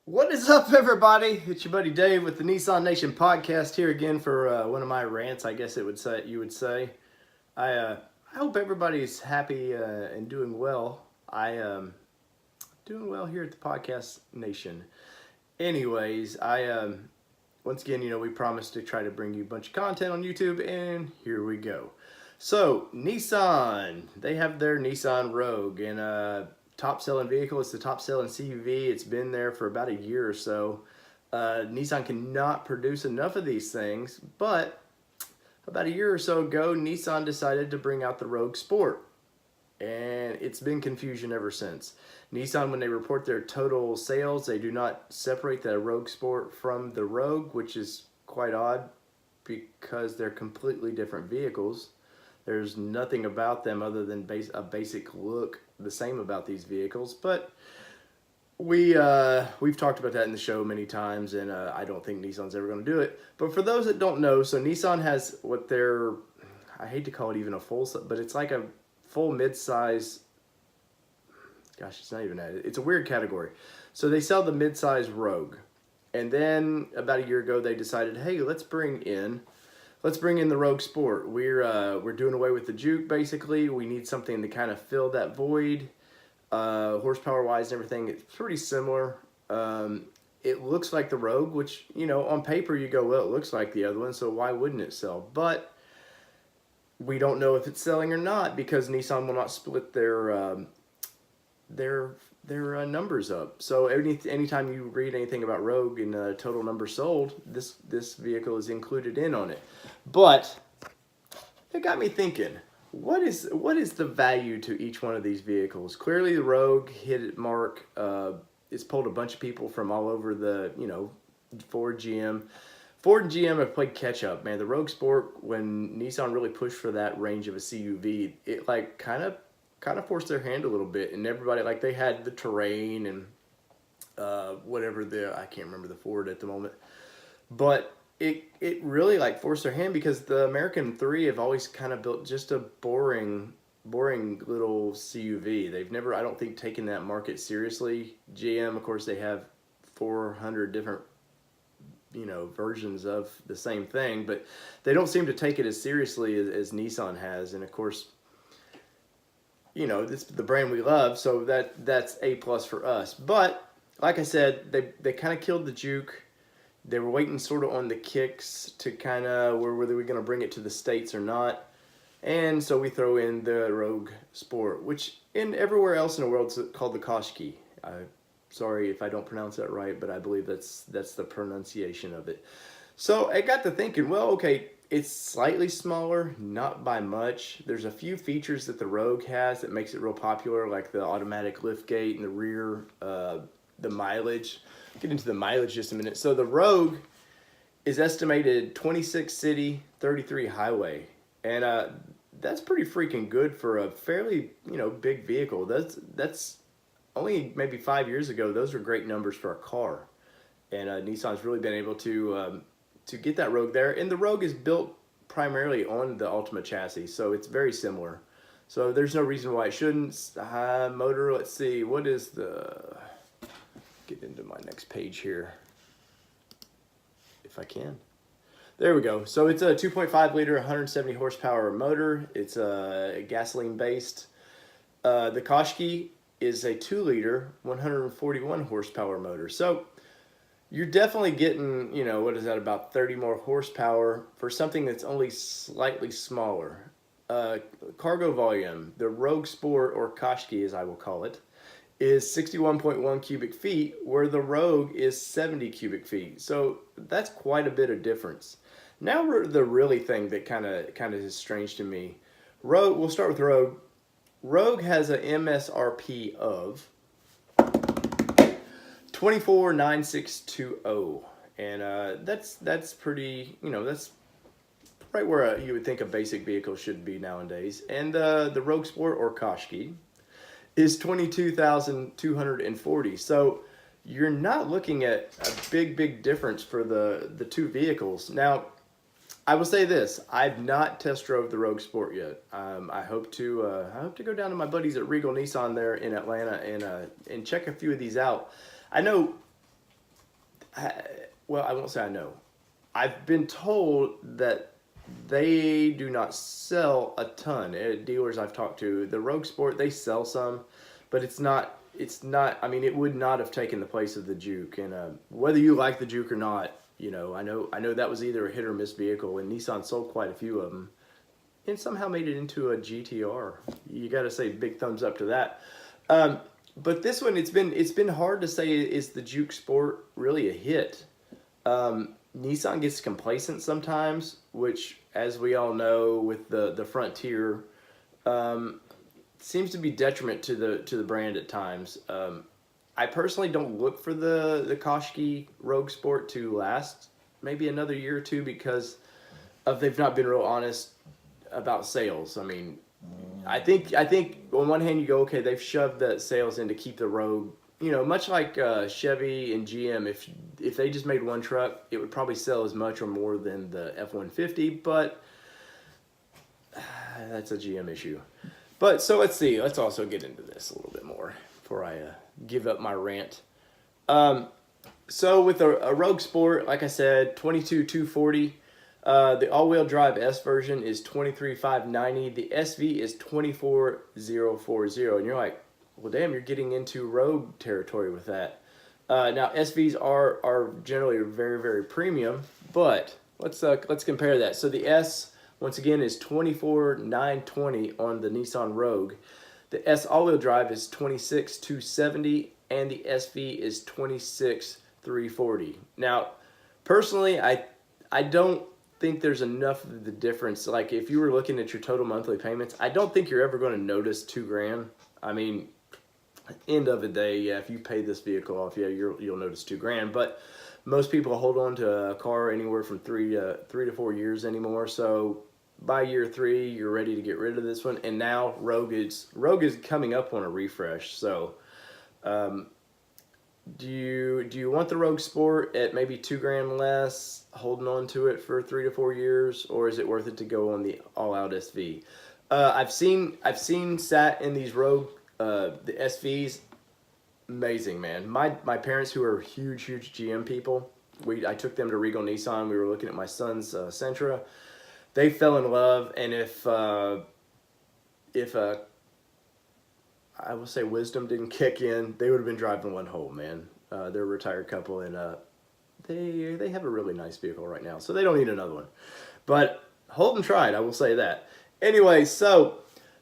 What is up, everybody? It's your buddy Dave with the Nissan Nation podcast here again for one of my rants. I guess you would say. I hope everybody's happy and doing well. I doing well here at the podcast nation. Anyways, once again, we promised to try to bring you a bunch of content on YouTube, and here we go. So Nissan, they have their Nissan Rogue, and top selling vehicle. It's the top selling CUV. It's been there for about a year or so. Nissan cannot produce enough of these things, but about a year or so ago, Nissan decided to bring out the Rogue Sport, and it's been confusion ever since. Nissan, when they report their total sales, they do not separate the Rogue Sport from the Rogue, which is quite odd because they're completely different vehicles. There's nothing about them other than a basic look the same about these vehicles, but we've talked about that in the show many times, and I don't think Nissan's ever going to do it. But for those that don't know, so Nissan has what they're, I hate to call it even a full, but it's like a full mid-size. Gosh, it's not even that. It's a weird category. So they sell the mid-size Rogue, and then about a year ago they decided, hey, let's bring in the Rogue Sport. We're doing away with the Juke, basically. We need something to kind of fill that void. Horsepower wise and everything, it's pretty similar. It looks like the Rogue, which, on paper you go, well, it looks like the other one, so why wouldn't it sell? But we don't know if it's selling or not because Nissan will not split their numbers up. So anytime you read anything about Rogue and total numbers sold, this vehicle is included in on it. But it got me thinking, what is the value to each one of these vehicles? Clearly the Rogue hit its mark. It's pulled a bunch of people from all over the, Ford, GM. Ford and GM have played catch up, man. The Rogue Sport, when Nissan really pushed for that range of a CUV, it like kind of forced their hand a little bit, and everybody, like, they had the Terrain and whatever I can't remember the Ford at the moment, but it really like forced their hand because the American 3 have always kind of built just a boring little CUV. They've never, I don't think, taken that market seriously. GM, of course, they have 400 different versions of the same thing, but they don't seem to take it as seriously as Nissan has. And of course, this is the brand we love, so that's A+ for us. But like I said, they kind of killed the Juke. They were waiting sort of on the kicks to kind of whether we're going to bring it to the States or not. And so we throw in the Rogue Sport, which in everywhere else in the world is called the Koshki. Sorry if I don't pronounce that right, but I believe that's the pronunciation of it. So I got to thinking, well, okay, it's slightly smaller, not by much. There's a few features that the Rogue has that makes it real popular, like the automatic liftgate in the rear, the mileage. I'll get into the mileage just a minute. So the Rogue is estimated 26 city, 33 highway, and that's pretty freaking good for a fairly big vehicle. That's only maybe 5 years ago. Those were great numbers for a car, and Nissan's really been able to get that Rogue there. And the Rogue is built primarily on the Ultima chassis, so it's very similar. So there's no reason why it shouldn't. Motor, let's see, what is the... Get into my next page here, if I can. There we go. So it's a 2.5 liter, 170 horsepower motor. It's gasoline based. The Koshki is a 2 liter, 141 horsepower motor. So you're definitely getting, what is that, about 30 more horsepower for something that's only slightly smaller. Cargo volume, the Rogue Sport, or Koshki as I will call it, is 61.1 cubic feet, where the Rogue is 70 cubic feet. So that's quite a bit of difference. Now the really thing that kind of is strange to me. Rogue, we'll start with Rogue. Rogue has an MSRP of $24,962, and that's pretty, that's right where you would think a basic vehicle should be nowadays. And the Rogue Sport, or Koshki, is $22,240. So you're not looking at a big difference for the two vehicles. Now, I will say this: I've not test drove the Rogue Sport yet. I hope to go down to my buddies at Regal Nissan there in Atlanta and check a few of these out. I know well, I won't say I know. I've been told that they do not sell a ton. Dealers I've talked to, the Rogue Sport, they sell some, but it's not. It's not. I mean, it would not have taken the place of the Juke. And whether you like the Juke or not, I know that was either a hit or miss vehicle, and Nissan sold quite a few of them, and somehow made it into a GTR. You got to say big thumbs up to that. But this one, it's been hard to say, is the Juke Sport really a hit? Nissan gets complacent sometimes, which, as we all know, with the Frontier, seems to be detriment to the brand at times. I personally don't look for the Koshiki Rogue Sport to last maybe another year or two because they've not been real honest about sales. I mean, I think on one hand you go, okay, they've shoved the sales in to keep the Rogue. Much like Chevy and GM, if they just made one truck, it would probably sell as much or more than the F-150, but that's a GM issue. But so let's see. Let's also get into this a little bit more before I give up my rant. So with a Rogue Sport, like I said, $22,240. The all-wheel drive S version is $23,590. The SV is $24,040. And you're like, well, damn, you're getting into Rogue territory with that. Now, SVs are generally very, very premium, but let's compare that. So the S, once again, is $24,920 on the Nissan Rogue. The S all-wheel drive is $26,270, and the SV is $26,340. Now, personally, I don't think there's enough of the difference. Like, if you were looking at your total monthly payments, I don't think you're ever going to notice $2,000. I mean, end of the day, yeah, if you pay this vehicle off, yeah, you'll notice $2,000. But most people hold on to a car anywhere from 3 to 4 years anymore. So by year 3, you're ready to get rid of this one. And now Rogue is coming up on a refresh. So do you want the Rogue Sport at maybe $2,000 less, holding on to it for 3 to 4 years, or is it worth it to go on the all-out SV? I've seen sat in these Rogue the SVs. Amazing, man. My parents, who are huge GM people, I took them to Regal Nissan. We were looking at my son's Sentra. They fell in love, and if I will say wisdom didn't kick in, they would have been driving one home, man. They're a retired couple, and they have a really nice vehicle right now, so they don't need another one. But Holden tried, I will say that. Anyway, so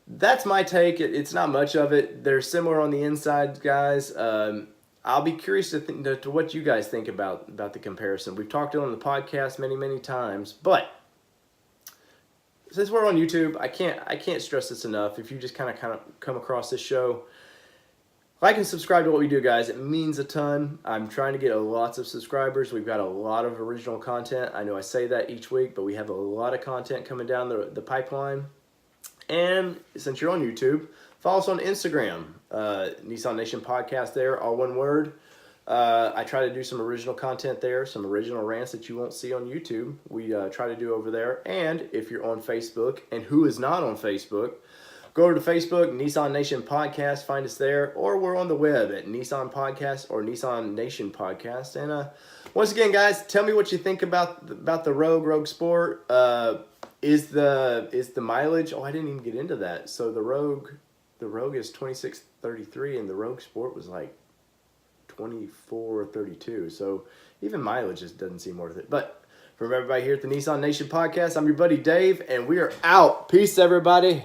that's my take. It's not much of it. They're similar on the inside, guys. I'll be curious to what you guys think about the comparison. We've talked on the podcast many times, but since we're on YouTube, I can't stress this enough. If you just kind of come across this show, like and subscribe to what we do, guys. It means a ton. I'm trying to get lots of subscribers. We've got a lot of original content. I know I say that each week, but we have a lot of content coming down the pipeline. And since you're on YouTube, follow us on Instagram, Nissan Nation Podcast there, all one word. I try to do some original content there, some original rants that you won't see on YouTube. We try to do over there. And if you're on Facebook, and who is not on Facebook, go over to Facebook, Nissan Nation Podcast, find us there, or we're on the web at Nissan Podcast or Nissan Nation Podcast. And once again, guys, tell me what you think about the Rogue Sport. Is the mileage? Oh, I didn't even get into that. So the Rogue is 2633, and the Rogue Sport was like 2432. So even mileage just doesn't seem worth it. But from everybody here at the Nissan Nation Podcast, I'm your buddy Dave, and we are out. Peace, everybody.